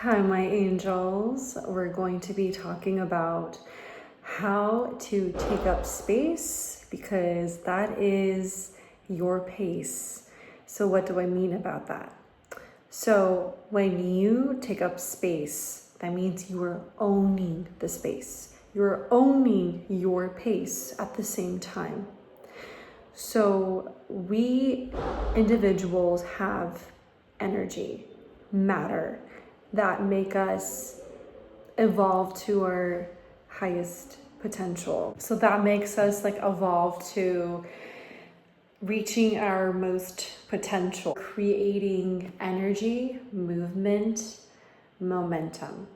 Hi, my angels. We're going to be talking about how to take up space because that is your pace. So, what do I mean about that? So, when you take up space, that means you are owning the space. You're owning your pace at the same time. So, we individuals have energy, matter, that make us evolve to our highest potential. So that makes us evolve to reaching our most potential, creating energy, movement, momentum.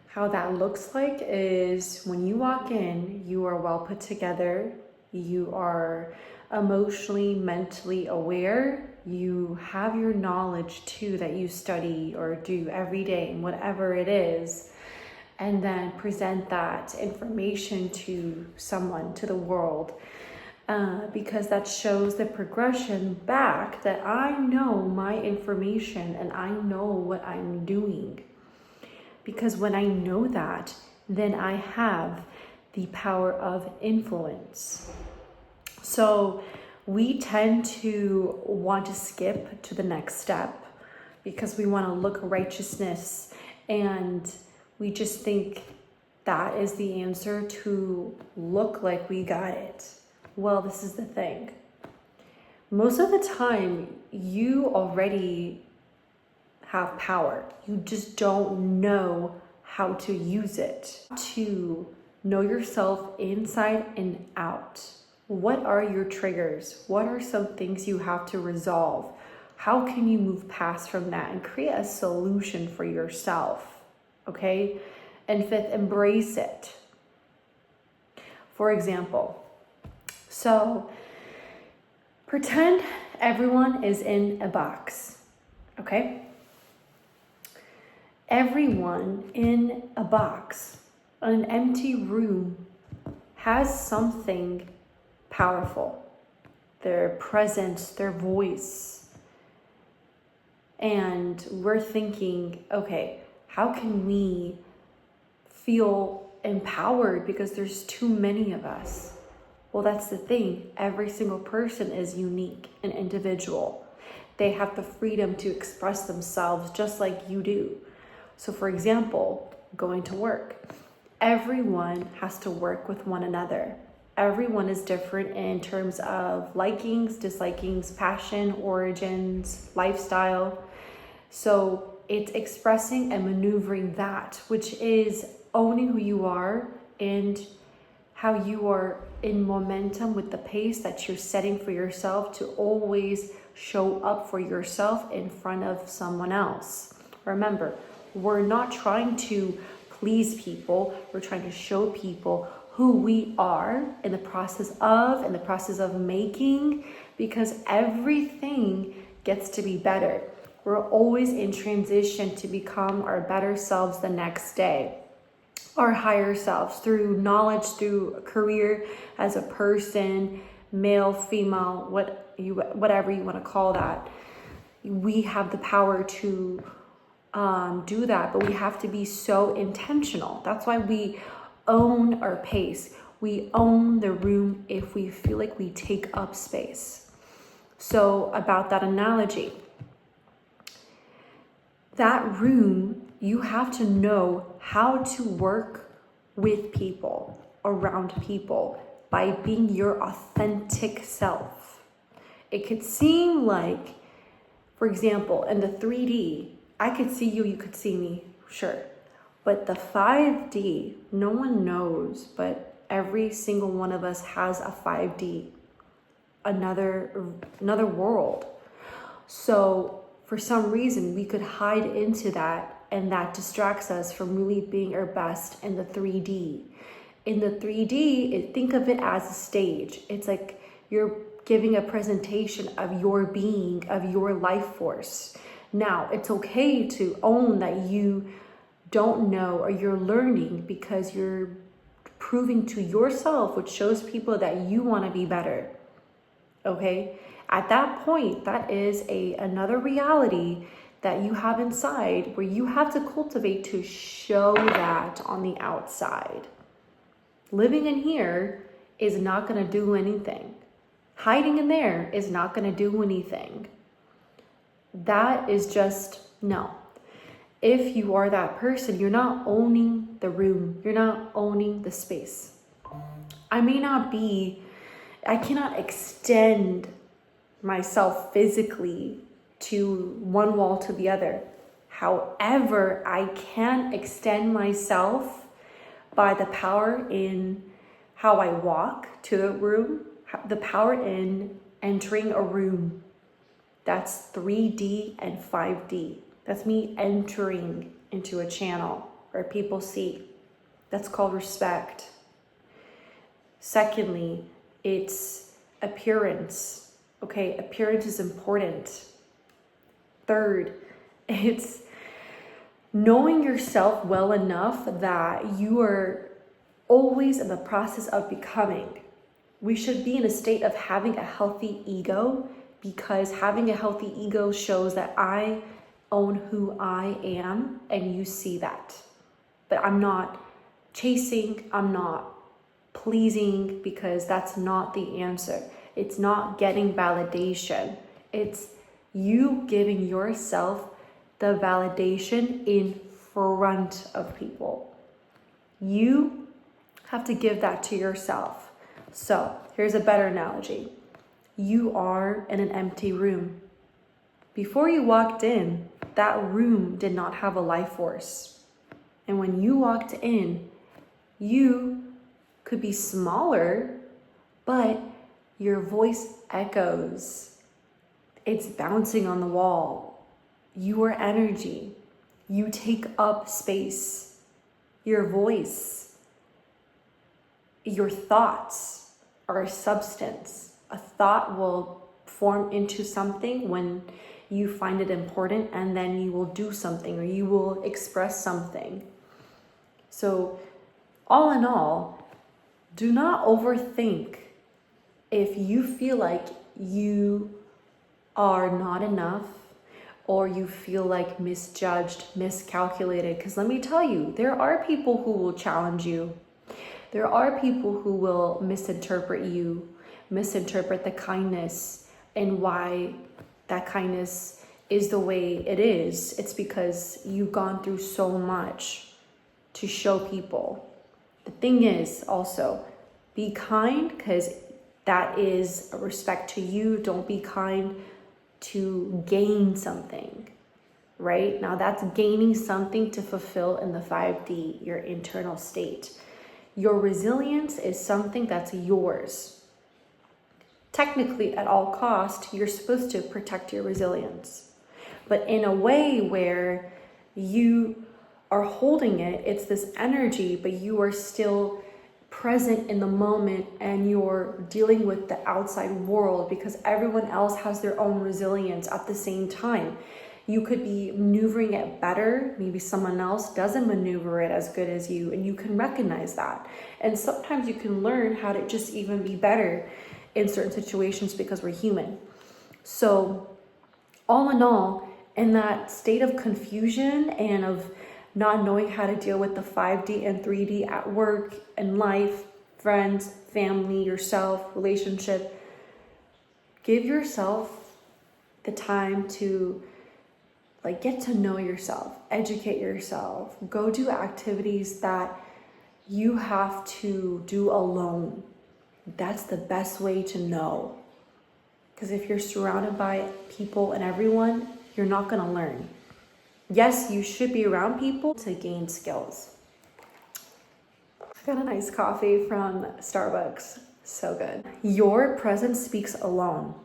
How that looks like is when you walk in, you are well put together, you are emotionally, mentally aware, you have your knowledge too that you study or do every day, whatever it is, and then present that information to someone, to the world, because that shows the progression back that I know my information and I know what I'm doing. Because when I know that, then I have the power of influence. So we tend to want to skip to the next step because we want to look righteousness, and we just think that is the answer to look like we got it. Well, this is the thing. Most of the time, you already have power. You just don't know how to use it. To know yourself inside and out. What are your triggers? What are some things you have to resolve? How can you move past from that and create a solution for yourself? Okay? And fifth, embrace it. For example, so pretend everyone is in a box. Okay? Everyone in a box, an empty room, has something powerful, their presence, their voice. And we're thinking, okay, how can we feel empowered because there's too many of us? Well, that's the thing. Every single person is unique and individual. They have the freedom to express themselves just like you do. So for example, going to work. Everyone has to work with one another. Everyone is different in terms of likings, dislikings, passion, origins, lifestyle. So it's expressing and maneuvering that, which is owning who you are and how you are in momentum with the pace that you're setting for yourself to always show up for yourself in front of someone else. Remember, we're not trying to please people. We're trying to show people who we are in the process of making, because everything gets to be better. We're always in transition to become our better selves the next day, our higher selves, through knowledge, through a career as a person, male, female, whatever you want to call that. We have the power to do that, but we have to be so intentional. That's why we own our pace. We own the room if we feel like we take up space. So about that analogy, that room, you have to know how to work with people, around people, by being your authentic self. It could seem like, for example, in the 3D, I could see you, you could see me, sure. But the 5D, no one knows, but every single one of us has a 5D, another world. So for some reason, we could hide into that, and that distracts us from really being our best in the 3D. In the 3D, think of it as a stage. It's like you're giving a presentation of your being, of your life force. Now, it's okay to own that you don't know or you're learning, because you're proving to yourself, which shows people that you want to be better. Okay? At that point, that is another reality that you have inside where you have to cultivate to show that on the outside. Living in here is not going to do anything. Hiding in there is not going to do anything. That is just no. If you are that person, you're not owning the room. You're not owning the space. I cannot extend myself physically to one wall to the other. However, I can extend myself by the power in how I walk to the room, the power in entering a room. That's 3D and 5D. That's me entering into a channel where people see. That's called respect. Secondly, it's appearance. Okay, appearance is important. Third, it's knowing yourself well enough that you are always in the process of becoming. We should be in a state of having a healthy ego, because having a healthy ego shows that I own who I am and you see that. But I'm not chasing, I'm not pleasing, because that's not the answer. It's not getting validation. It's you giving yourself the validation in front of people. You have to give that to yourself. So here's a better analogy. You are in an empty room. Before you walked in, that room did not have a life force. And when you walked in, you could be smaller, but your voice echoes. It's bouncing on the wall. You are energy. You take up space. Your voice, your thoughts are a substance. A thought will form into something when you find it important, and then you will do something or you will express something. So all in all, do not overthink if you feel like you are not enough or you feel like misjudged, miscalculated. Because let me tell you, there are people who will challenge you. There are people who will misinterpret you, misinterpret the kindness and why that kindness is the way it is. It's because you've gone through so much to show people. The thing is also, be kind, because that is a respect to you. Don't be kind to gain something, right? Now that's gaining something to fulfill in the 5D, your internal state. Your resilience is something that's yours. Technically, at all cost, you're supposed to protect your resilience. But in a way where you are holding it, it's this energy, but you are still present in the moment and you're dealing with the outside world, because everyone else has their own resilience at the same time. You could be maneuvering it better. Maybe someone else doesn't maneuver it as good as you, and you can recognize that. And sometimes you can learn how to just even be better in certain situations, because we're human. So all in all, in that state of confusion and of not knowing how to deal with the 5D and 3D at work and life, friends, family, yourself, relationship, give yourself the time to get to know yourself, educate yourself, go do activities that you have to do alone. That's the best way to know. Because if you're surrounded by people and everyone, you're not going to learn. Yes, you should be around people to gain skills. I got a nice coffee from Starbucks. So good. Your presence speaks alone.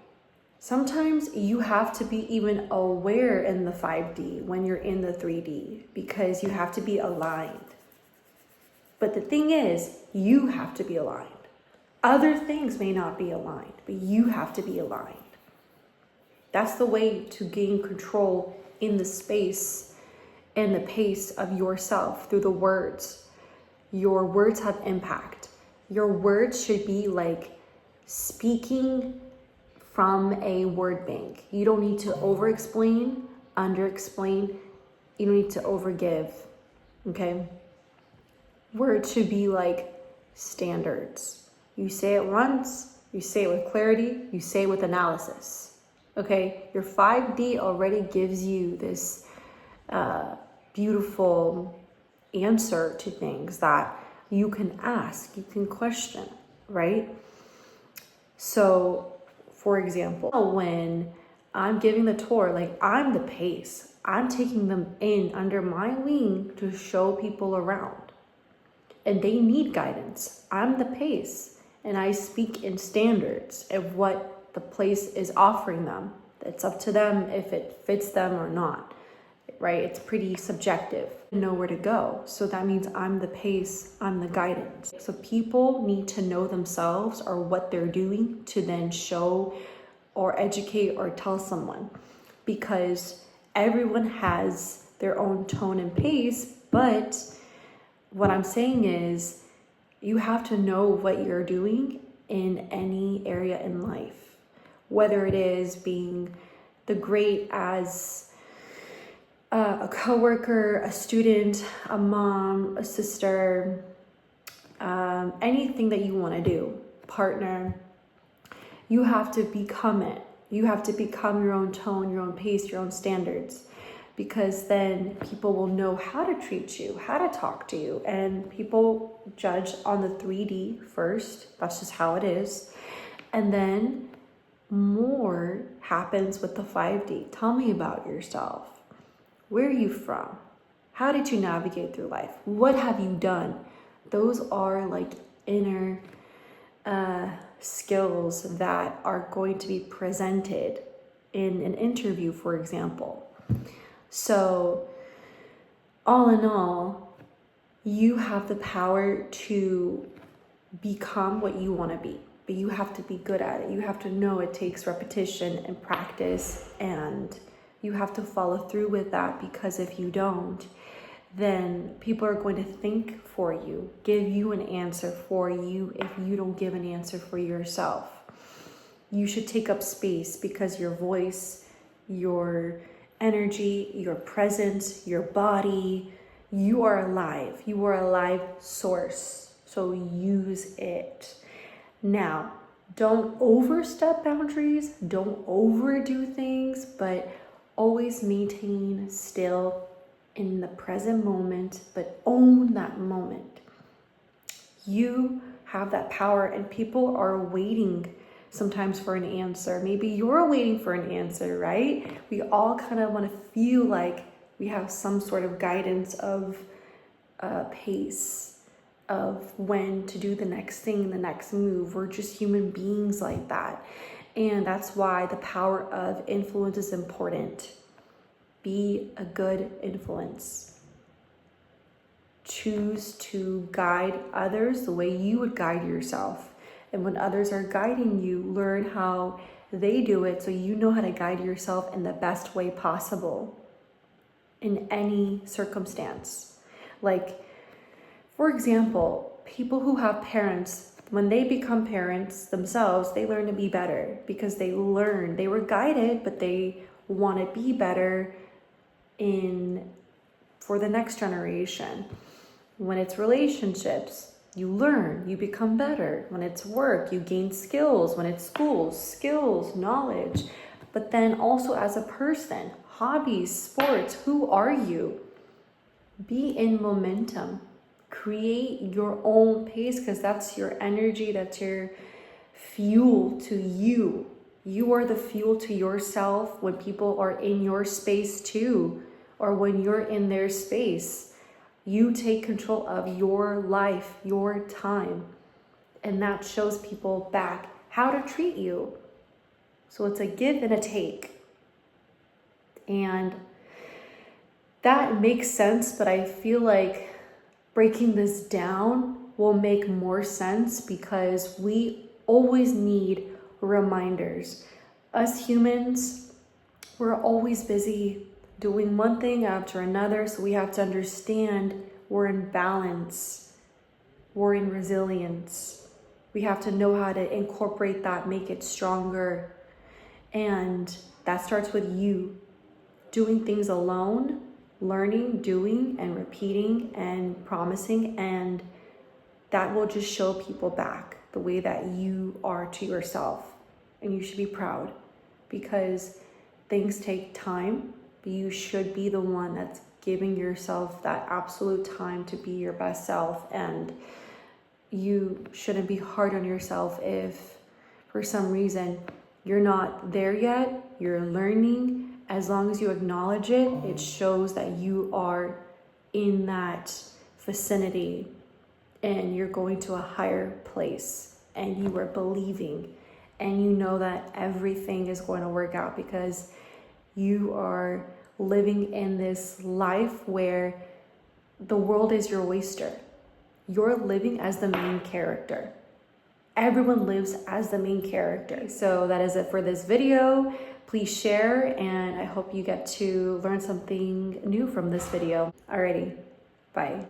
Sometimes you have to be even aware in the 5D when you're in the 3D, because you have to be aligned. But the thing is, you have to be aligned. Other things may not be aligned, but you have to be aligned. That's the way to gain control in the space and the pace of yourself, through the words. Your words have impact. Your words should be like speaking from a word bank. You don't need to over explain, under-explain. You don't need to overgive, okay? Where it should be like standards. You say it once, you say it with clarity, you say it with analysis, okay? Your 5D already gives you this beautiful answer to things that you can ask, you can question, right? So, for example, when I'm giving the tour, like I'm the pace. I'm taking them in under my wing to show people around. And they need guidance. I'm the pace. And I speak in standards of what the place is offering them. It's up to them if it fits them or not, right? It's pretty subjective. Know where to go. So that means I'm the pace, I'm the guidance. So people need to know themselves or what they're doing to then show or educate or tell someone, because everyone has their own tone and pace. But what I'm saying is you have to know what you're doing in any area in life, whether it is being the great as a coworker, a student, a mom, a sister, anything that you want to do, partner. You have to become it. You have to become your own tone, your own pace, your own standards, because then people will know how to treat you, how to talk to you. And people judge on the 3D first. That's just how it is. And then more happens with the 5D. Tell me about yourself. Where are you from? How did you navigate through life? What have you done? Those are like inner skills that are going to be presented in an interview, for example. So all in all, you have the power to become what you want to be, but you have to be good at it. You have to know it takes repetition and practice, and you have to follow through with that, because if you don't, then people are going to think for you, give you an answer for you if you don't give an answer for yourself. You should take up space, because your voice, your energy, your presence, your body, you are alive. You are a live source. So use it. Now, don't overstep boundaries. Don't overdo things, but always maintain still in the present moment, but own that moment. You have that power, and people are waiting sometimes for an answer. Maybe you're waiting for an answer, right? We all kind of want to feel like we have some sort of guidance of pace, of when to do the next thing, the next move. We're just human beings like that. And that's why the power of influence is important. Be a good influence. Choose to guide others the way you would guide yourself. And when others are guiding you, learn how they do it so you know how to guide yourself in the best way possible in any circumstance. Like, for example, people who have parents, when they become parents themselves, they learn to be better, because they were guided, but they want to be better for the next generation. When it's relationships, you learn, you become better. When it's work, you gain skills. When it's school, skills, knowledge. But then also as a person, hobbies, sports, who are you? Be in momentum. Create your own pace, because that's your energy, that's your fuel to you. You are the fuel to yourself when people are in your space too, or when you're in their space. You take control of your life, your time, and that shows people back how to treat you. So it's a give and a take. And that makes sense, but I feel like breaking this down will make more sense, because we always need reminders. Us humans, we're always busy doing one thing after another, so we have to understand we're in balance, we're in resilience. We have to know how to incorporate that, make it stronger. And that starts with you doing things alone, learning, doing, and repeating and promising, and that will just show people back the way that you are to yourself. And you should be proud, because things take time, but you should be the one that's giving yourself that absolute time to be your best self. And you shouldn't be hard on yourself if for some reason you're not there yet, you're learning. As long as you acknowledge it, it shows that you are in that vicinity and you're going to a higher place, and you are believing, and you know that everything is going to work out, because you are living in this life where the world is your oyster. You're living as the main character. Everyone lives as the main character. So that is it for this video. Please share, and I hope you get to learn something new from this video. Alrighty, bye.